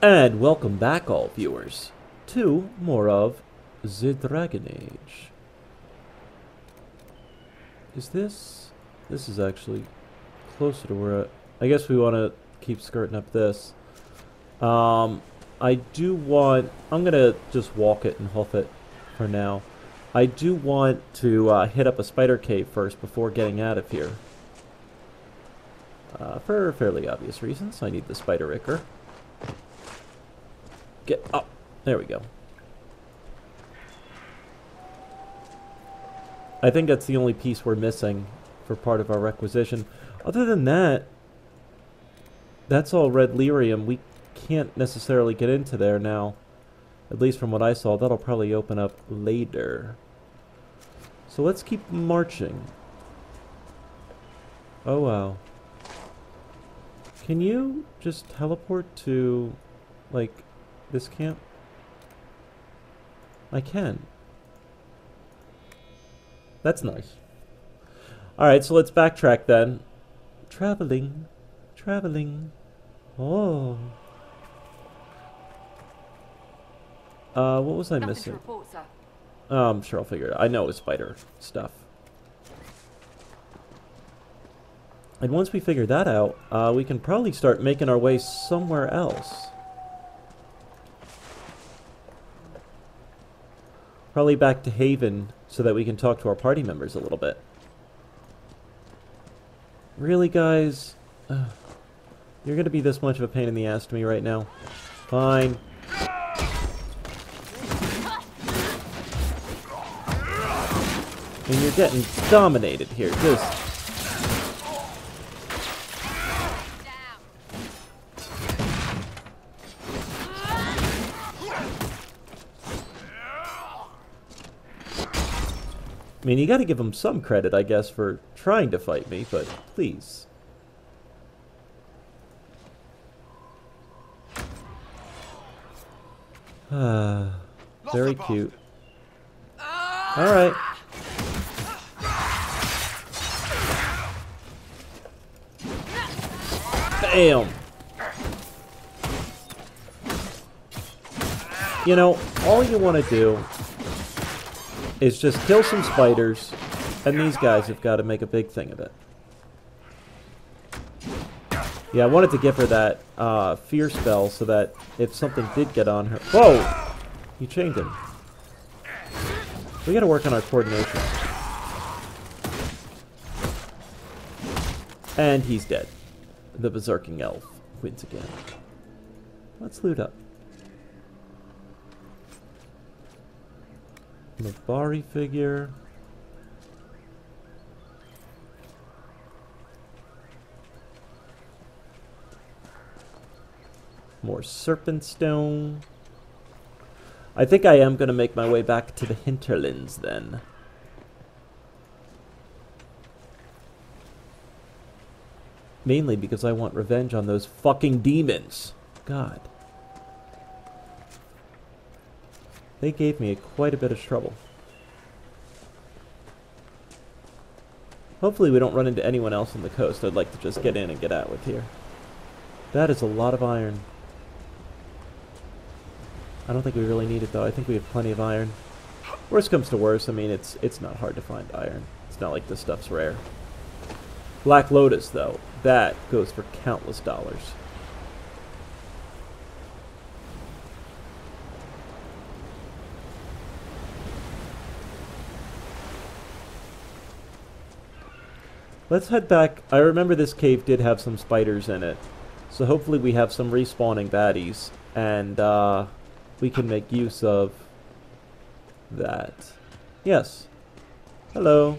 And welcome back, all viewers, to more of The Dragon Age. Is this... This is actually closer to where I guess we want to keep skirting up this. I do want... I'm going to just walk it and hoof it for now. I do want to hit up a spider cave first before getting out of here. For fairly obvious reasons. I need the spider ichor. Get up. There we go. I think that's the only piece we're missing for part of our requisition. Other than that, that's all red lyrium. We can't necessarily get into there now. At least from what I saw. That'll probably open up later. So let's keep marching. Oh wow. Can you just teleport to, like, this camp? I can. That's nice. Alright, so let's backtrack then. Traveling. Oh. What was I missing? I'm sure I'll figure it out. I know it's spider stuff. And once we figure that out, we can probably start making our way somewhere else. Probably back to Haven, so that we can talk to our party members a little bit. Really, guys? You're gonna be this much of a pain in the ass to me right now. Fine. And you're getting dominated here, just... I mean, you gotta give him some credit, I guess, for trying to fight me, but please. Very cute. Alright. Bam! You know, all you want to do is just kill some spiders, and these guys have got to make a big thing of it. Yeah, I wanted to give her that fear spell so that if something did get on her... Whoa! You chained him. We gotta work on our coordination. And he's dead. The berserking elf wins again. Let's loot up. Mabari figure. More serpent stone. I think I am going to make my way back to the hinterlands then. Mainly because I want revenge on those fucking demons. God. They gave me quite a bit of trouble. Hopefully we don't run into anyone else on the coast. I'd like to just get in and get out with here. That is a lot of iron. I don't think we really need it though. I think we have plenty of iron. Worst comes to worst, I mean it's not hard to find iron. It's not like this stuff's rare. Black Lotus though, that goes for countless dollars. Let's head back. I remember this cave did have some spiders in it. So hopefully we have some respawning baddies. And we can make use of that. Yes. Hello.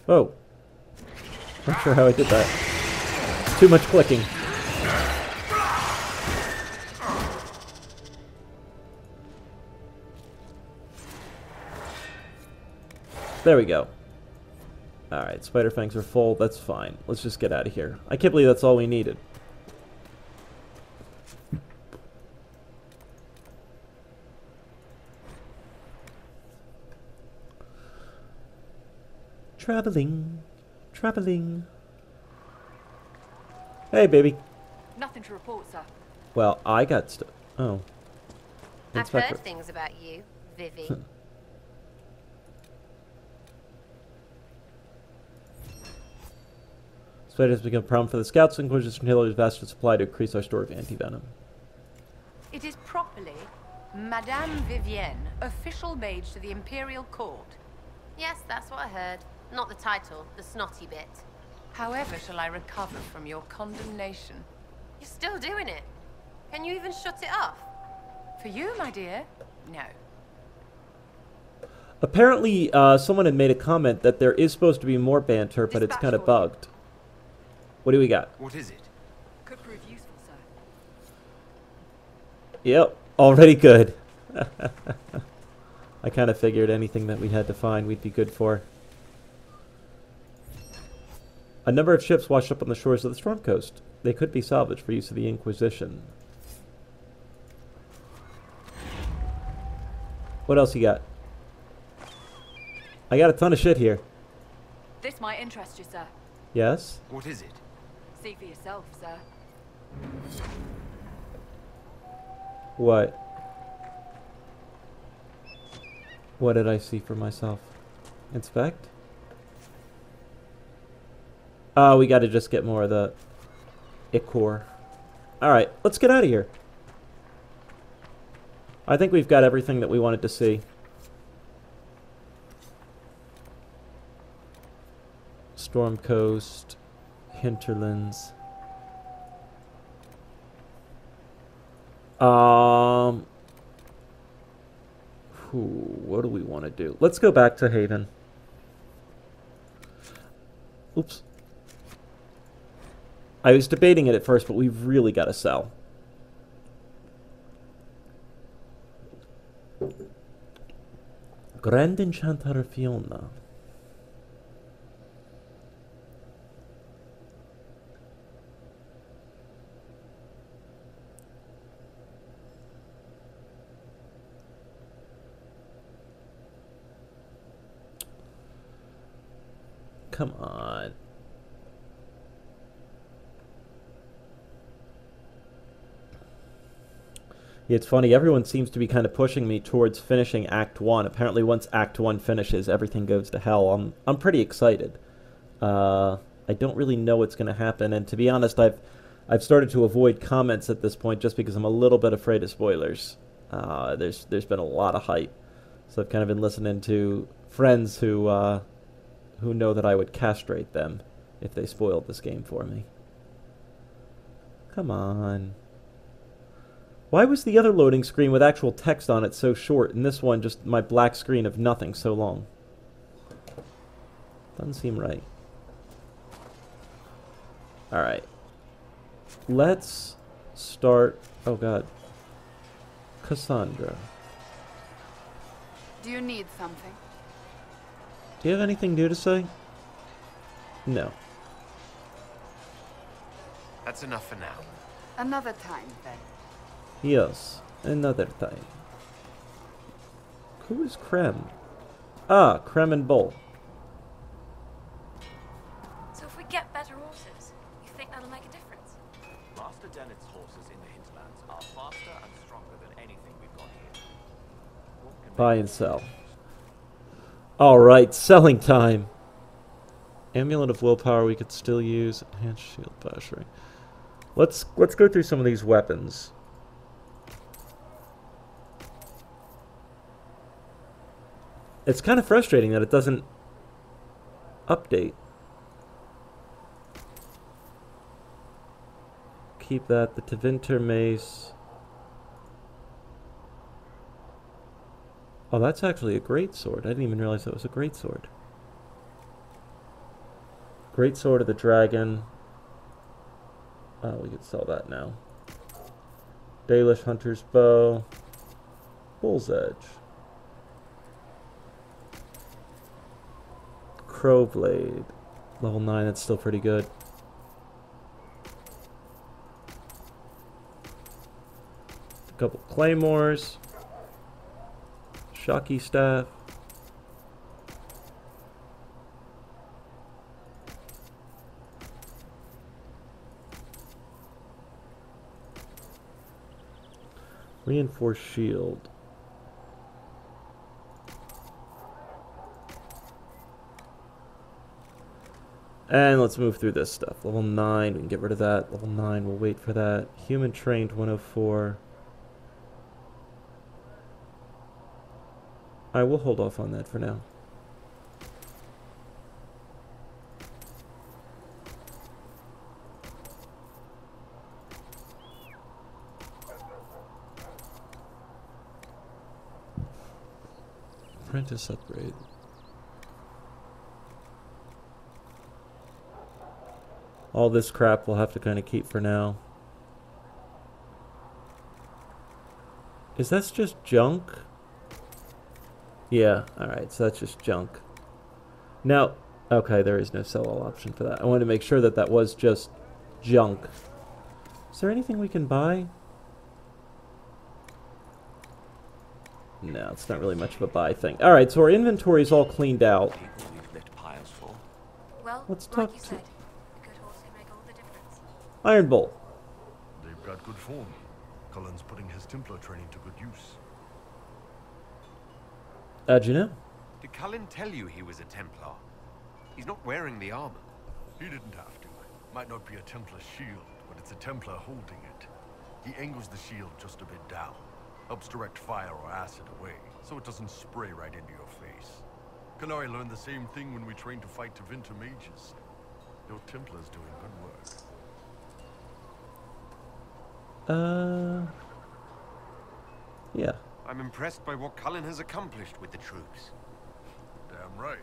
Oh. Not sure how I did that. Too much clicking. There we go. Alright, spider fangs are full. That's fine. Let's just get out of here. I can't believe that's all we needed. Traveling. Traveling. Hey, baby. Nothing to report, sir. Well, I got stuff. Oh. I've Inspector. heard things about you, Vivi. Spider has become a problem for the scouts. Inquisition Taylor has vast supply to increase our store of anti-venom. It is properly Madame Vivienne, official mage to the Imperial Court. Yes, that's what I heard. Not the title, the snotty bit. However shall I recover from your condemnation? You're still doing it. Can you even shut it off? For you, my dear, no. Apparently, someone had made a comment that there is supposed to be more banter, but it's kind of bugged. What do we got? What is it? Could prove useful, sir. Yep, already good. I kind of figured anything that we had to find we'd be good for. A number of ships washed up on the shores of the Storm Coast. They could be salvaged for use of the Inquisition. What else you got? I got a ton of shit here. This might interest you, sir. Yes? What is it? See for yourself, sir. What? What did I see for myself? Inspect? Oh, we gotta just get more of the ichor. Alright, let's get out of here. I think we've got everything that we wanted to see. Storm Coast, Hinterlands. What do we want to do? Let's go back to Haven. Oops. I was debating it at first, but we've really got to sell. Grand Enchanter Fiona. Come on. It's funny, everyone seems to be kind of pushing me towards finishing Act 1. Apparently once Act 1 finishes, everything goes to hell. I'm pretty excited. I don't really know what's going to happen, and to be honest, I've started to avoid comments at this point just because I'm a little bit afraid of spoilers. There's been a lot of hype. So I've kind of been listening to friends who know that I would castrate them if they spoiled this game for me. Come on. Why was the other loading screen with actual text on it so short, and this one just my black screen of nothing so long? Doesn't seem right. Alright. Let's start... Oh god. Cassandra. Do you need something? Do you have anything new to say? No. That's enough for now. Another time, then. Yes, another time. Who is Krem? Ah, Krem and Bull. So if we get better horses, you think that'll make a difference? Master Dennett's horses in the hinterlands are faster and stronger than anything we've got here. What can Buy make and a sell. difference? Alright, selling time. Amulet of Willpower we could still use. Enhanced shield posturing. Let's go through some of these weapons. It's kind of frustrating that it doesn't update. Keep that. The Tevinter Mace. Oh, that's actually a great sword. I didn't even realize that was a great sword. Great Sword of the Dragon. Oh, we could sell that now. Dalish Hunter's Bow. Bull's Edge. Crowblade. Level 9, that's still pretty good. A couple claymores. Shocky Staff. reinforced shield. And let's move through this stuff. Level 9, we can get rid of that. Level 9, we'll wait for that. Human trained 104. I will hold off on that for now. Apprentice upgrade. All this crap we'll have to kind of keep for now. Is that just junk? Yeah, alright, so that's just junk. Now, okay, there is no sell all option for that. I wanted to make sure that that was just junk. Is there anything we can buy? No, it's not really much of a buy thing. Alright, so our inventory is all cleaned out. People we've lit piles for. Well, Let's like talk you to- said, a good horse can make all the difference. Iron Bolt. They've got good form. Cullen's putting his Templar training to good use. How'd you know? Did Cullen tell you he was a Templar? He's not wearing the armor. He didn't have to. Might not be a Templar shield, but it's a Templar holding it. He angles the shield just a bit down. Helps direct fire or acid away, so it doesn't spray right into your face. Kanari learned the same thing when we trained to fight Tevinter mages. Your Templar's doing good work. Yeah. I'm impressed by what Cullen has accomplished with the troops. Damn right.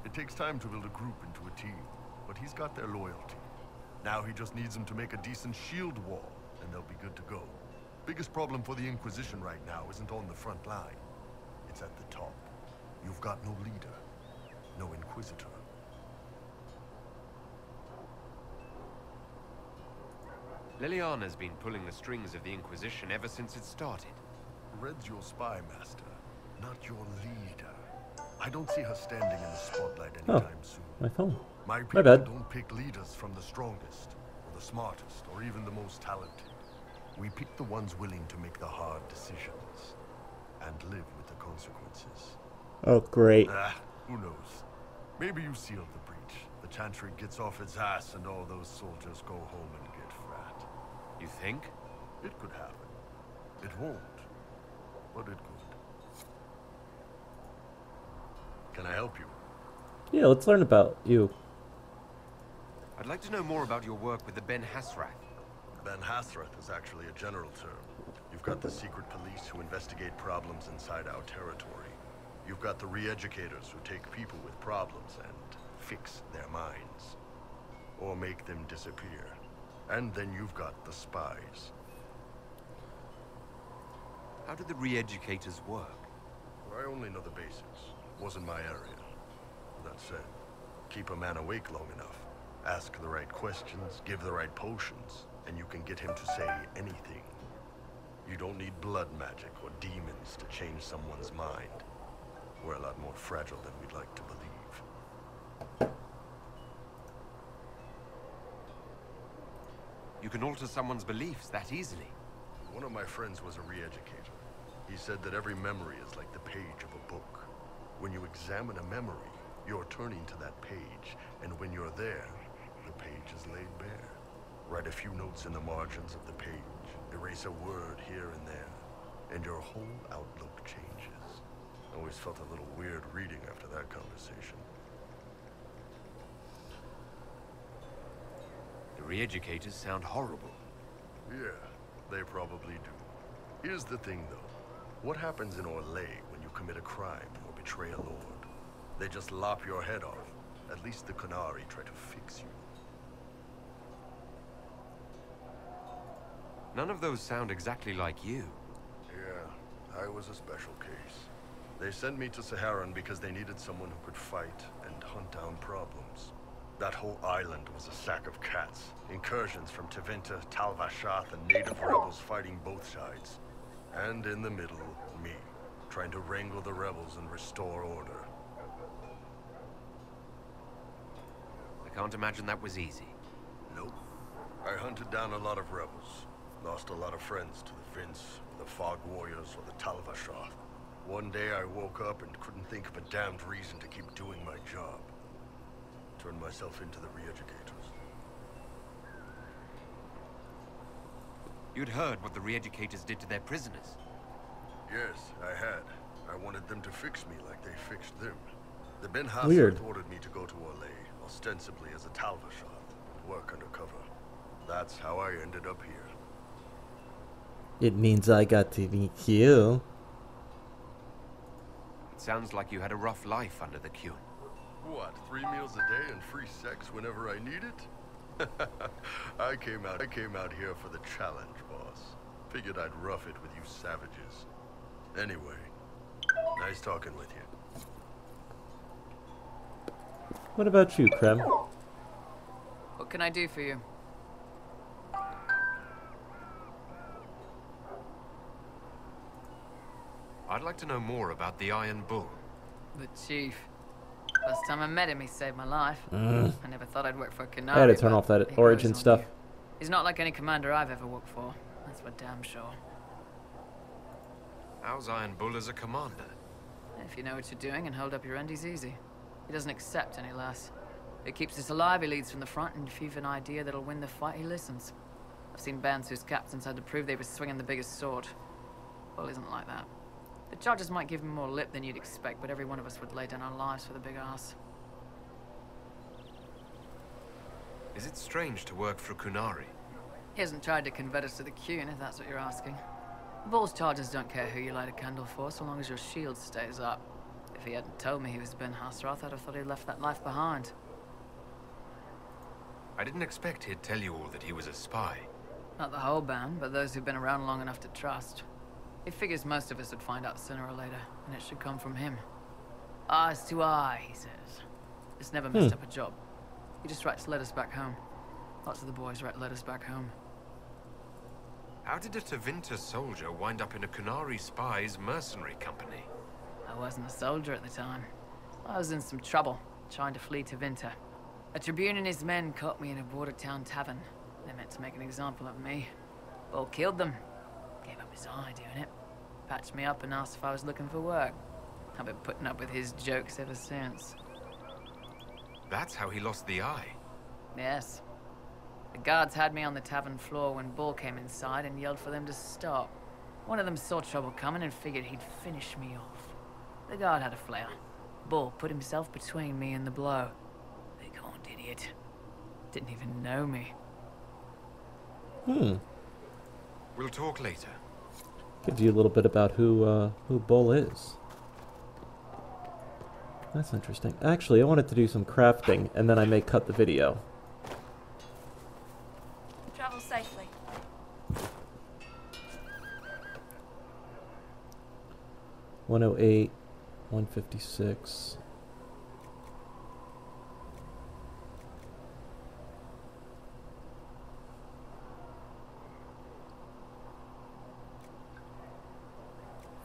It takes time to build a group into a team, but he's got their loyalty. Now he just needs them to make a decent shield wall, and they'll be good to go. Biggest problem for the Inquisition right now isn't on the front line. It's at the top. You've got no leader, no Inquisitor. Liliana's been pulling the strings of the Inquisition ever since it started. Red's your spy master, not your leader. I don't see her standing in the spotlight anytime soon. My phone. My people bad. don't pick leaders from the strongest, or the smartest, or even the most talented. We pick the ones willing to make the hard decisions, and live with the consequences. Oh, great. Who knows? Maybe you sealed the breach. The Chantry gets off its ass and all those soldiers go home and get fat. You think? It could happen. It won't, but it could. Can I help you? Yeah, let's learn about you. I'd like to know more about your work with the Ben Hasrath. Ben Hasrath is actually a general term. You've got the secret police who investigate problems inside our territory. You've got the re-educators who take people with problems and fix their minds. Or make them disappear. And then you've got the spies. How do the re-educators work? I only know the basics. Wasn't my area. That said, keep a man awake long enough. Ask the right questions, give the right potions, and you can get him to say anything. You don't need blood magic or demons to change someone's mind. We're a lot more fragile than we'd like to believe. You can alter someone's beliefs that easily. One of my friends was a re-educator. He said that every memory is like the page of a book. When you examine a memory, you're turning to that page, and when you're there, the page is laid bare. Write a few notes in the margins of the page, erase a word here and there, and your whole outlook changes. I always felt a little weird reading after that conversation. The re-educators sound horrible. Yeah, they probably do. Here's the thing, though. What happens in Orlais when you commit a crime or betray a lord? They just lop your head off. At least the Qunari try to fix you. None of those sound exactly like you. Yeah, I was a special case. They sent me to Saharan because they needed someone who could fight and hunt down problems. That whole island was a sack of cats. Incursions from Tevinter, Tal Vashath, and native rebels fighting both sides. And in the middle, me, trying to wrangle the rebels and restore order. I can't imagine that was easy. Nope. I hunted down a lot of rebels. Lost a lot of friends to the Vince, the Fog Warriors or the Talvashar. One day I woke up and couldn't think of a damned reason to keep doing my job. Turned myself into the re-educators. You'd heard what the re-educators did to their prisoners. Yes, I had. I wanted them to fix me like they fixed them. The Ben Weird. Hassert ordered me to go to Orlais, ostensibly as a Talvashar, and work undercover. That's how I ended up here. It means I got to meet you. It sounds like you had a rough life under the Qun. What, 3 meals a day and free sex whenever I need it? I came out here for the challenge, boss. Figured I'd rough it with you savages. Anyway, nice talking with you. What about you, Krem? What can I do for you? I'd like to know more about the Iron Bull. The chief. Last time I met him, he saved my life. Mm. I never thought I'd work for a Canary. I had to turn but off that he origin grows on stuff. you. He's not like any commander I've ever worked for. That's for damn sure. How's Iron Bull as a commander? If you know what you're doing and hold up your end, he's easy. He doesn't accept any less. He keeps us alive, he leads from the front, and if you've an idea that'll win the fight, he listens. I've seen bands whose captains had to prove they were swinging the biggest sword. Bull isn't like that. The charges might give him more lip than you'd expect, but every one of us would lay down our lives for the big ass. Is it strange to work for Kunari? He hasn't tried to convert us to the Qun, if that's what you're asking. Bull's charges don't care who you light a candle for, so long as your shield stays up. If he hadn't told me he was Ben Hassrath, I'd have thought he'd left that life behind. I didn't expect he'd tell you all that he was a spy. Not the whole band, but those who've been around long enough to trust. He figures most of us would find out sooner or later, and it should come from him. Eyes to eye, he says. It's never messed up a job. He just writes letters back home. Lots of the boys write letters back home. How did a Tevinter soldier wind up in a Kunari spy's mercenary company? I wasn't a soldier at the time. I was in some trouble, trying to flee to Vinter. A Tribune and his men caught me in a border town tavern. They meant to make an example of me. Bull killed them. Gave up his eye doing it. Patched me up and asked if I was looking for work. I've been putting up with his jokes ever since. That's how he lost the eye. Yes. The guards had me on the tavern floor when Bull came inside and yelled for them to stop. One of them saw trouble coming and figured he'd finish me off. The guard had a flare. Bull put himself between me and the blow. Big-horned idiot. Didn't even know me. We'll talk later. Gives you a little bit about who Bull is. That's interesting. Actually, I wanted to do some crafting, and then I may cut the video. Travel safely. .108, 156.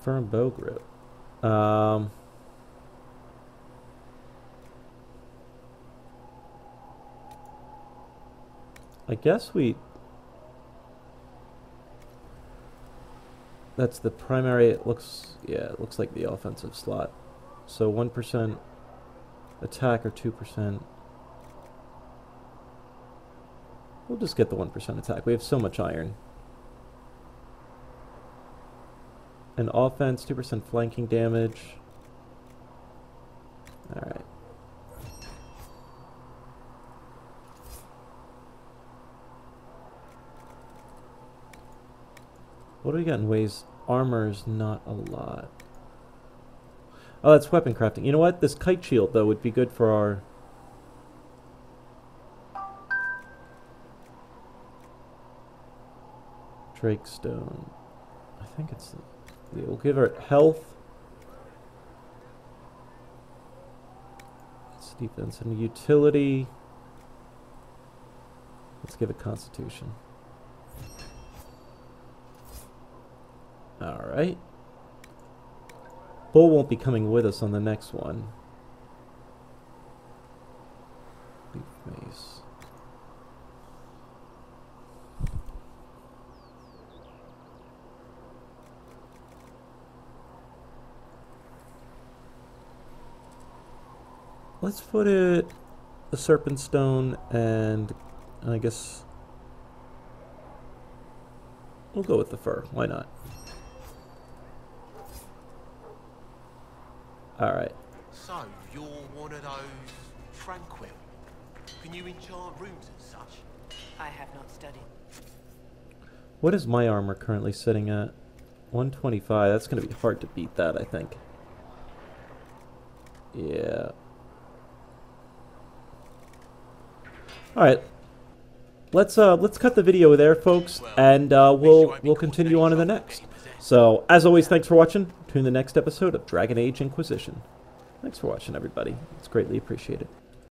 Firm bow grip. I guess that's the primary. It looks like the offensive slot. So 1% attack or 2%. We'll just get the 1% attack. We have so much iron. And offense, 2% flanking damage. Alright. What do we got in ways? Armor is not a lot. Oh, that's weapon crafting. You know what? This kite shield, though, would be good for our... Drake Stone. I think it's... We'll give her health. It's defense and utility. Let's give it constitution. Alright. Bull won't be coming with us on the next one. Leaf mace. let's put it the serpent stone, and I guess we'll go with the fur. Why not? All right. So, you're one of those tranquil? Can you enchant rooms and such? I have not studied. What is my armor currently sitting at? 125. That's going to be hard to beat that, I think. Yeah. All right. Let's cut the video there, folks, and we'll continue on in the next. So, as always, thanks for watching. Tune in the next episode of Dragon Age Inquisition. Thanks for watching, everybody. It's greatly appreciated.